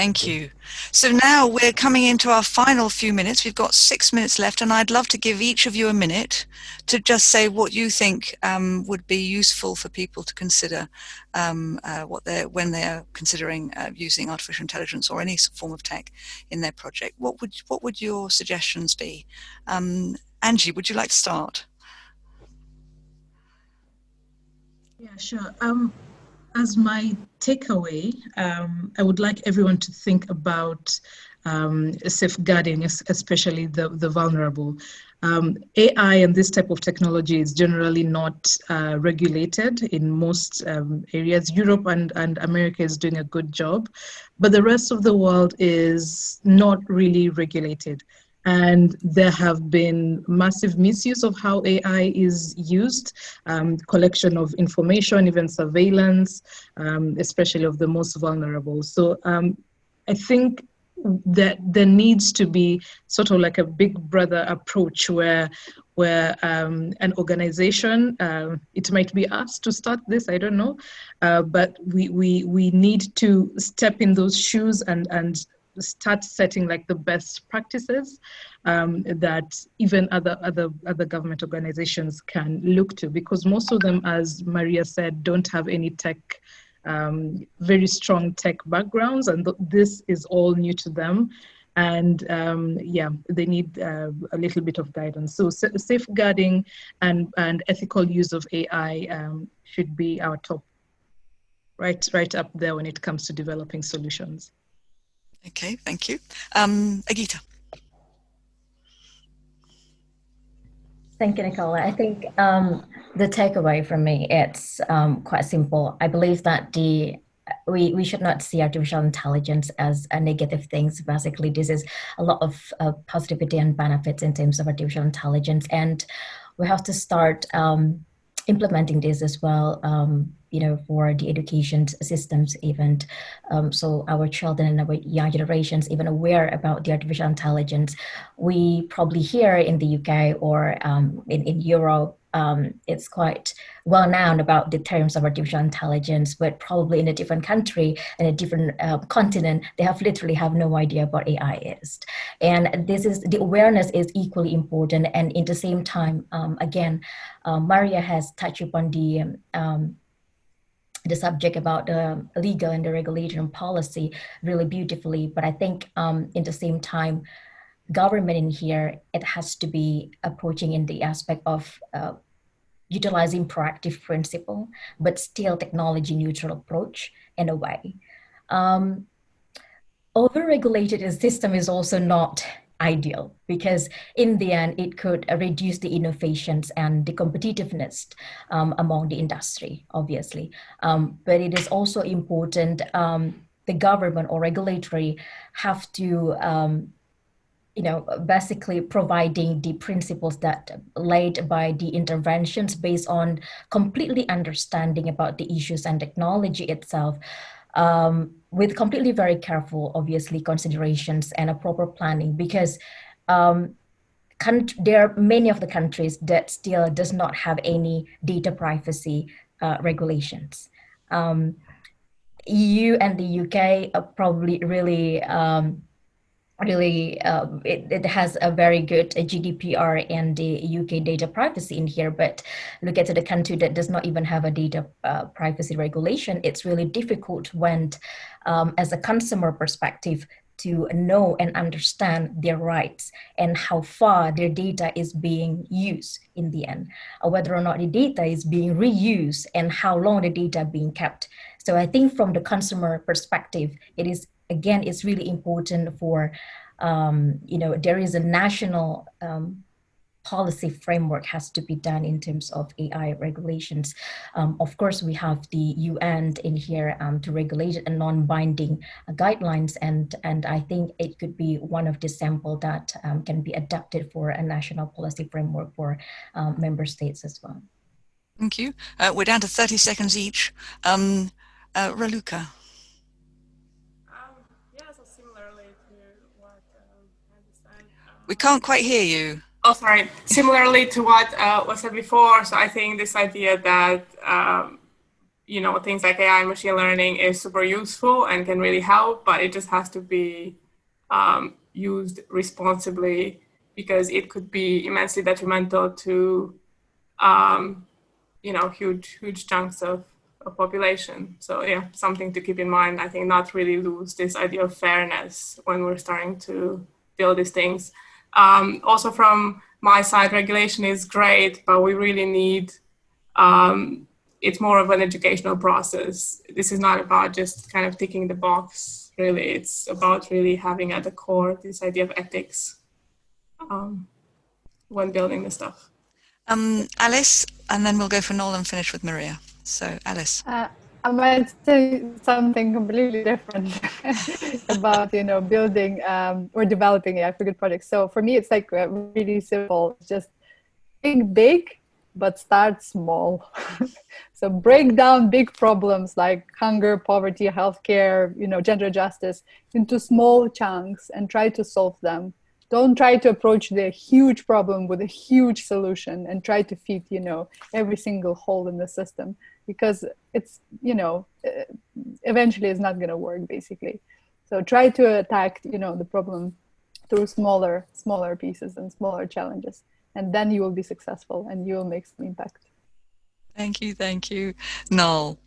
Thank you. So now we're coming into our final few minutes. We've got 6 minutes left, and I'd love to give each of you a minute to just say what you think would be useful for people to consider when they're considering using artificial intelligence or any form of tech in their project. What would your suggestions be? Angie, would you like to start? Yeah, sure. As my takeaway, I would like everyone to think about safeguarding, especially the vulnerable. AI and this type of technology is generally not regulated in most areas. Europe and America is doing a good job, but the rest of the world is not really regulated. And there have been massive misuse of how AI is used, collection of information, even surveillance, especially of the most vulnerable. So I think that there needs to be sort of like a big brother approach where an organization, it might be us to start this, I don't know, but we need to step in those shoes and start setting like the best practices that even other government organizations can look to, because most of them, as Maria said, don't have any tech, very strong tech backgrounds, and this is all new to them. And yeah, they need a little bit of guidance. So safeguarding and ethical use of AI should be our top, right up there when it comes to developing solutions. Okay, thank you. Angita. Thank you, Nicola. I think the takeaway from me, it's quite simple. I believe that we should not see artificial intelligence as a negative thing. Basically, this is a lot of positivity and benefits in terms of artificial intelligence, and we have to start implementing this as well, for the education systems even, so our children and our young generations even aware about the artificial intelligence. We probably here in the UK or in Europe, it's quite well known about the terms of artificial intelligence, but probably in a different country, in a different continent, they literally have no idea what AI is. And the awareness is equally important. And in the same time, again, Maria has touched upon the subject about the legal and the regulation policy really beautifully. But I think in the same time, government in here, it has to be approaching in the aspect of utilizing proactive principle, but still technology neutral approach in a way. Over-regulated system is also not ideal, because in the end, it could reduce the innovations and the competitiveness among the industry, obviously. But it is also important the government or regulatory have to basically providing the principles that laid by the interventions based on completely understanding about the issues and technology itself, with completely very careful, obviously, considerations and a proper planning, because there are many of the countries that still does not have any data privacy regulations. EU and the UK are probably really it has a very good GDPR and the UK data privacy in here, but look at the country that does not even have a data privacy regulation. It's really difficult when, as a consumer perspective, to know and understand their rights and how far their data is being used in the end, or whether or not the data is being reused and how long the data being kept. So I think from the consumer perspective, it's really important for, there is a national policy framework has to be done in terms of AI regulations. Of course, we have the UN in here to regulate it and non-binding guidelines. And I think it could be one of the sample that can be adapted for a national policy framework for member states as well. Thank you. We're down to 30 seconds each. Raluca. So similarly to what I understand. We can't quite hear you. Oh, sorry. Similarly to what was said before, so I think this idea that, you know, things like AI and machine learning is super useful and can really help, but it just has to be used responsibly, because it could be immensely detrimental to, you know, huge chunks of population. So yeah, something to keep in mind. I think not really lose this idea of fairness when we're starting to build these things. Also from my side, regulation is great, but we really need, it's more of an educational process. This is not about just kind of ticking the box, really. It's about really having at the core this idea of ethics when building the stuff. Alice, and then we'll go for Noll and finish with Maria. So Alice. I might say something completely different about, you know, building or developing AI for good projects. So for me, it's like really simple. Just think big, but start small. So break down big problems like hunger, poverty, healthcare, you know, gender justice into small chunks and try to solve them. Don't try to approach the huge problem with a huge solution and try to fit, you know, every single hole in the system, because it's, you know, eventually it's not going to work, basically. So try to attack, you know, the problem through smaller pieces and smaller challenges, and then you will be successful and you will make some impact. Thank you. Noll.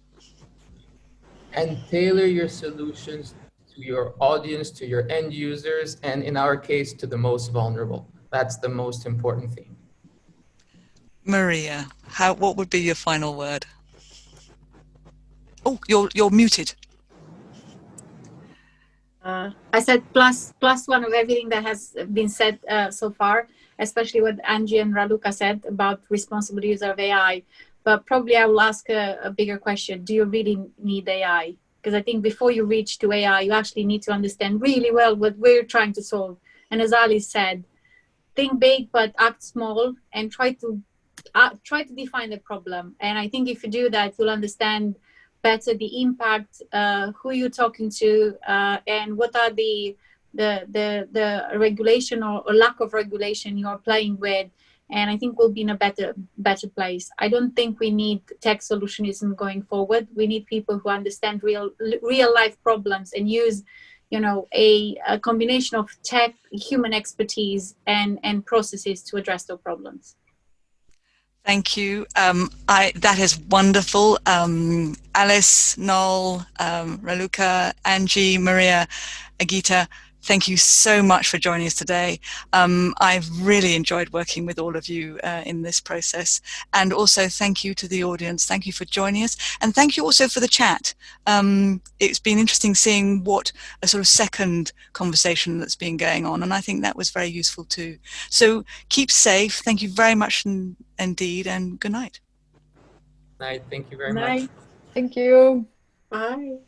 And tailor your solutions to your audience, to your end users, and in our case, to the most vulnerable. That's the most important thing. Maria, what would be your final word? Oh, you're muted. I said plus one of everything that has been said so far, especially what Angie and Raluca said about responsible use of AI. But probably I will ask a bigger question. Do you really need AI? Because I think before you reach to AI, you actually need to understand really well what we're trying to solve. And as Ali said, think big, but act small, and try to define the problem. And I think if you do that, you'll understand better the impact, who you're talking to, and what are the regulation or lack of regulation you're playing with. And I think we'll be in a better place. I don't think we need tech solutionism going forward. We need people who understand real life problems and use, you know, a combination of tech, human expertise, and processes to address those problems. Thank you. That is wonderful. Alice, Noll, Raluca, Angie, Maria, Angita, thank you so much for joining us today. I've really enjoyed working with all of you in this process. And also thank you to the audience. Thank you for joining us. And thank you also for the chat. It's been interesting seeing what a sort of second conversation that's been going on. And I think that was very useful too. So keep safe. Thank you very much indeed. And good night. Night. Thank you very much. Night. Thank you. Bye.